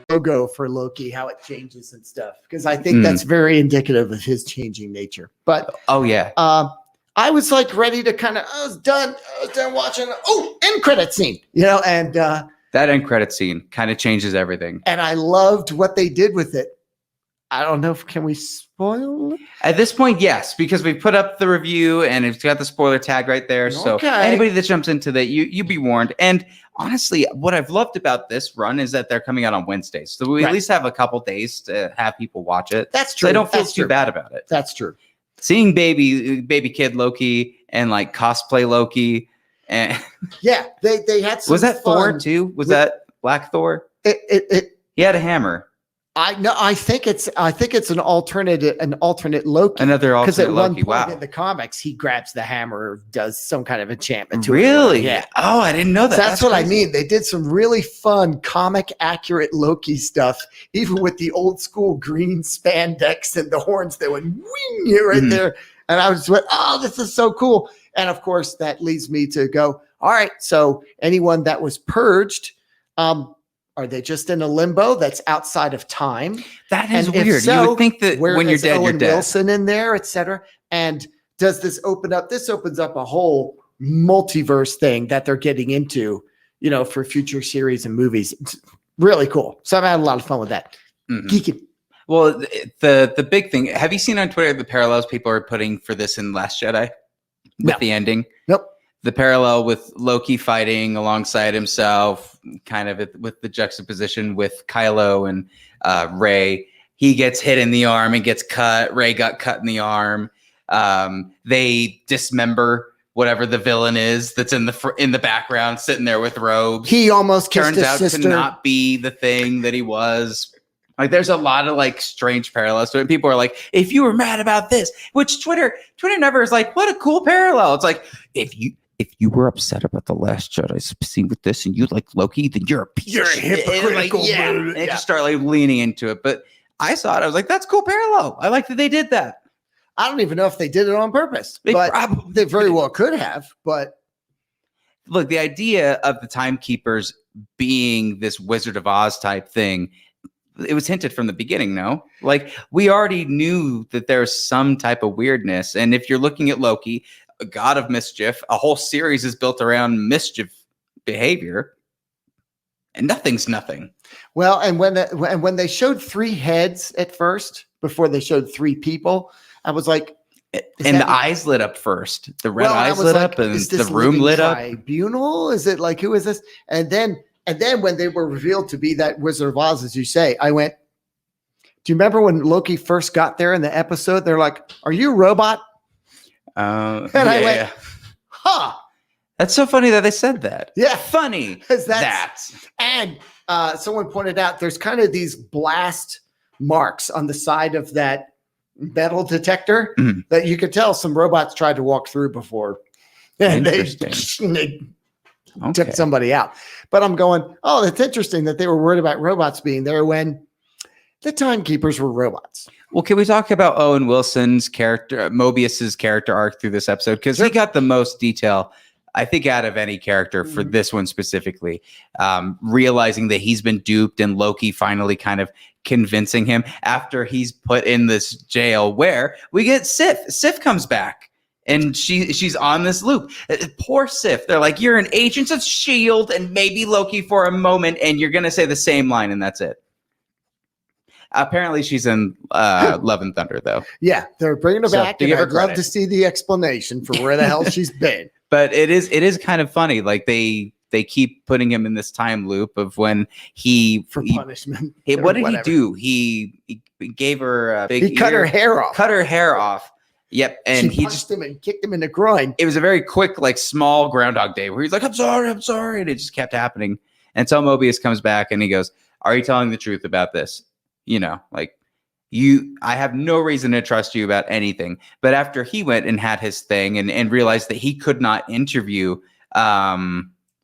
logo for Loki, how it changes and stuff, because I think that's very indicative of his changing nature. But I was like ready to I was done watching. End credit scene, and that end credit scene kind of changes everything. And I loved what they did with it. I don't know can we spoil it? At this point, yes, because we put up the review and it's got the spoiler tag right there. Okay. So anybody that jumps into that, you be warned. And honestly, what I've loved about this run is that they're coming out on Wednesdays. So we at least have a couple days to have people watch it. That's true. So I don't feel too bad about it. That's true. Seeing baby kid Loki and like cosplay Loki. And yeah, they had some Was that fun. Thor too? Was that Black Thor? He had a hammer. I think it's an alternate Loki. Another alternate Loki. Because at one point wow. in the comics, he grabs the hammer, or does some kind of enchantment to it. Really? Yeah. Oh, I didn't know that. So that's what crazy. I mean. They did some really fun comic accurate Loki stuff, even with the old school green spandex and the horns that would wing right there. And I was like, oh, this is so cool. And of course, that leads me to go, all right, so anyone that was purged, are they just in a limbo that's outside of time? That is weird. So, you would think that when you're dead, Owen you're dead. Wilson in there, etc. And does this open up? This opens up a whole multiverse thing that they're getting into, for future series and movies. It's really cool. So I've had a lot of fun with that. Geeking. Well, the big thing. Have you seen on Twitter the parallels people are putting for this in Last Jedi with the ending? Nope. The parallel with Loki fighting alongside himself, kind of with the juxtaposition with Kylo and Rey. He gets hit in the arm and gets cut. Rey got cut in the arm. They dismember whatever the villain is that's in the background, sitting there with robes. He almost kissed turns out sister. To not be the thing that he was. Like, there's a lot of like strange parallels to it. People are like, if you were mad about this, which Twitter never is like, what a cool parallel. It's like, if you were upset about the Last Jedi scene with this and you like Loki, then you're a piece of shit. Hypocritical. And just start like leaning into it. But I saw it. I was like, that's a cool parallel. I like that they did that. I don't even know if they did it on purpose. They very well could have. But look, the idea of the Timekeepers being this Wizard of Oz type thing, it was hinted from the beginning, no? Like, we already knew that there's some type of weirdness. And if you're looking at Loki, a god of mischief, a whole series is built around mischief behavior, and nothing's nothing. Well, and when they showed 3 heads at first, before they showed 3 people, I was like, and the eyes lit up first. The red eyes lit up, and the room lit up. Tribunal? Is it like, who is this? And then when they were revealed to be that Wizard of Oz, as you say, I went, do you remember when Loki first got there in the episode? They're like, are you a robot? I went, huh. That's so funny that they said that. Yeah. Funny. And someone pointed out there's kind of these blast marks on the side of that metal detector that you could tell some robots tried to walk through before. And they took somebody out. But I'm going, oh, that's interesting that they were worried about robots being there when the Timekeepers were robots. Well, can we talk about Owen Wilson's character, Mobius's character arc through this episode? Because he got the most detail, I think, out of any character for this one specifically. Realizing that he's been duped and Loki finally kind of convincing him after he's put in this jail where we get Sif. Sif comes back. And she's on this loop. Poor Sif. They're like, you're an agent of S.H.I.E.L.D. and maybe Loki for a moment, and you're going to say the same line, and that's it. Apparently, she's in Love and Thunder, though. Yeah, they're bringing her back, and I'd love to see the explanation for where the hell she's been. But it is kind of funny. Like, they keep putting him in this time loop of when punishment. What did he do? He gave her a big He cut her hair off. Cut her hair off. Yep, and he punched him and kicked him in the groin. It was a very quick, like, small Groundhog Day where he's like, I'm sorry, and it just kept happening until Mobius comes back and he goes, are you telling the truth about this? Like, I have no reason to trust you about anything. But after he went and had his thing and realized that he could not interview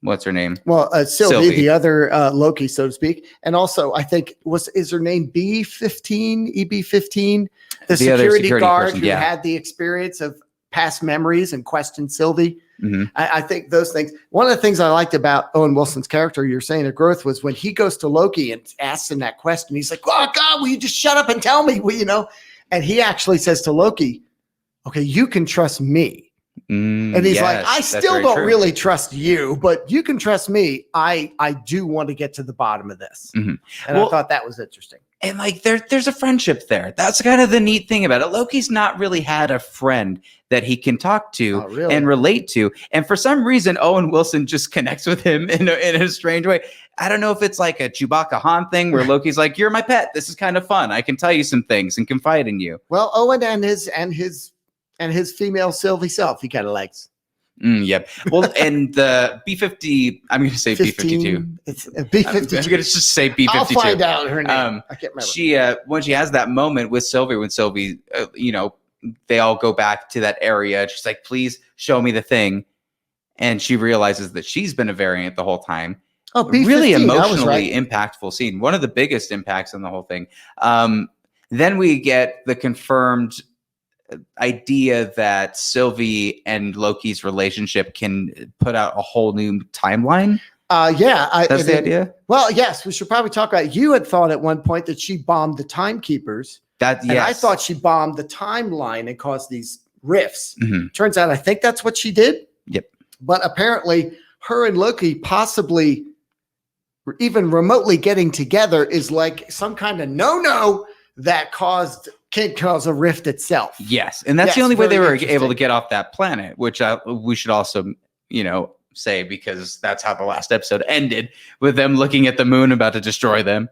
what's her name? Well, Sylvie, Sylvie. the other Loki, so to speak. And also, I think, is her name B-15, EB-15? The security guard person, who had the experience of past memories and questioned Sylvie. Mm-hmm. I think those things. One of the things I liked about Owen Wilson's character, you're saying a growth, was when he goes to Loki and asks him that question. He's like, "Oh God, will you just shut up and tell me?" Well, and he actually says to Loki, "Okay, you can trust me." And he's like, "I still don't really trust you, but you can trust me. I do want to get to the bottom of this." Mm-hmm. And I thought that was interesting. And like there's a friendship there. That's kind of the neat thing about it. Loki's not really had a friend that he can talk to and relate to. And for some reason, Owen Wilson just connects with him in a strange way. I don't know if it's like a Chewbacca Han thing where Loki's like, "You're my pet. This is kind of fun. I can tell you some things and confide in you." Well, Owen and his female Sylvie self, he kind of likes. Yep. Well, and the B-50, I'm going to say 15, B-52. It's B-52. I'm going to just say B-52. I'll find out her name. I can't remember. She, when she has that moment with Sylvie, when Sylvie, they all go back to that area. She's like, "Please show me the thing." And she realizes that she's been a variant the whole time. Oh, B-15, really emotionally impactful scene. One of the biggest impacts on the whole thing. Then we get the confirmed idea that Sylvie and Loki's relationship can put out a whole new timeline. That's the idea. Well, yes, we should probably talk about. You had thought at one point that she bombed the timekeepers. And I thought she bombed the timeline and caused these rifts. Mm-hmm. Turns out, I think that's what she did. Yep. But apparently, her and Loki possibly even remotely getting together is like some kind of no that can cause a rift itself. Yes. And that's the only way they were able to get off that planet, which we should also, say, because that's how the last episode ended, with them looking at the moon about to destroy them.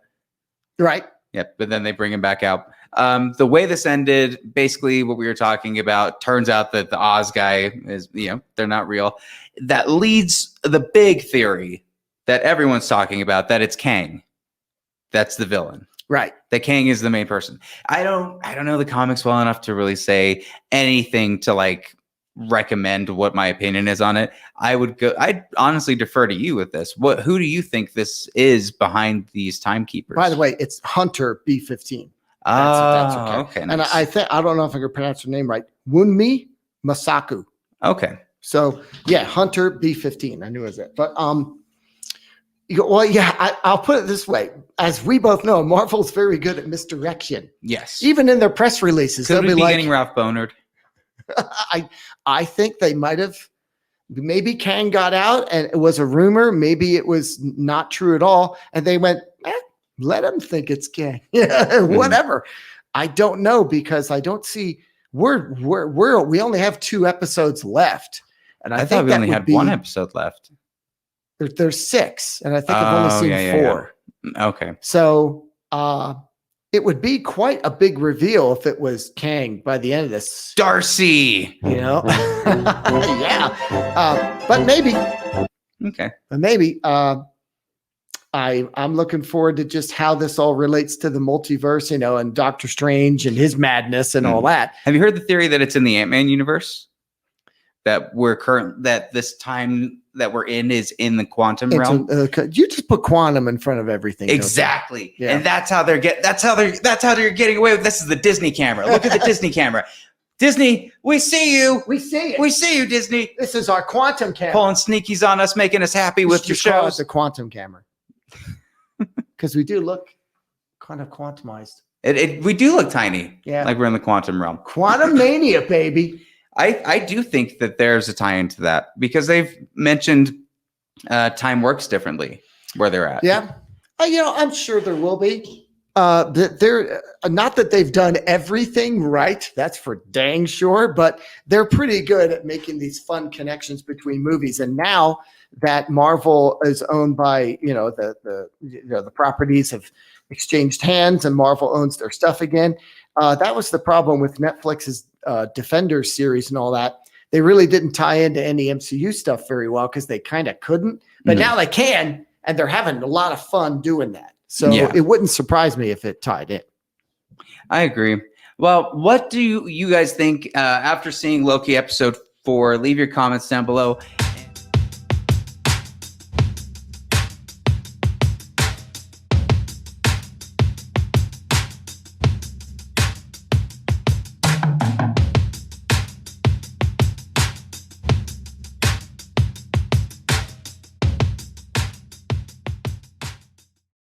Right. Yep. But then they bring him back out. The way this ended, basically what we were talking about, turns out that the Oz guy is, they're not real. That leads the big theory that everyone's talking about, that it's Kang. That's the villain. Right. That Kang is the main person. I don't know the comics well enough to really say anything to like recommend what my opinion is on it. I'd honestly defer to you with this. Who do you think this is behind these timekeepers? By the way, it's Hunter B-15. That's okay. And I think, I don't know if I can pronounce her name right. Wunmi Masaku. Okay. So yeah, Hunter B-15. I knew it was it. But I'll put it this way. As we both know, Marvel's very good at misdirection. Yes. Even in their press releases. Could we be getting Ralph Bonard? I think they might have. Maybe Kang got out and it was a rumor. Maybe it was not true at all. And they went, let them think it's Kang. Whatever. I don't know, because I don't see we only have 2 episodes left. And I think thought we only had 1 episode left. There's 6, and I think I've only seen 4. Yeah. Okay. So it would be quite a big reveal if it was Kang by the end of this. Darcy! Yeah. But maybe. Okay. But maybe. I'm looking forward to just how this all relates to the multiverse, and Doctor Strange and his madness and all that. Have you heard the theory that it's in the Ant-Man universe? That that this time that we're in is in the quantum realm. You just put quantum in front of everything. Exactly. Yeah. And that's how they're getting away with this. Is the Disney camera. Look at the Disney camera. Disney, we see you. We see it. We see you, Disney. This is our quantum camera. Pulling sneakies on us, making us happy with your shows. The quantum camera. Because we do look kind of quantumized. We do look tiny. Yeah. Like we're in the quantum realm. Quantum mania, baby. I do think that there's a tie-in to that, because they've mentioned time works differently where they're at. Yeah. I'm sure there will be. They're not that they've done everything right. That's for dang sure, but they're pretty good at making these fun connections between movies. And now that Marvel is owned by, the properties have exchanged hands and Marvel owns their stuff again. That was the problem with Netflix's Defenders series and all that. They really didn't tie into any MCU stuff very well because they kind of couldn't, but now they can, and they're having a lot of fun doing that. So it wouldn't surprise me if it tied in. I agree. Well, what do you guys think after seeing Loki episode 4? Leave your comments down below.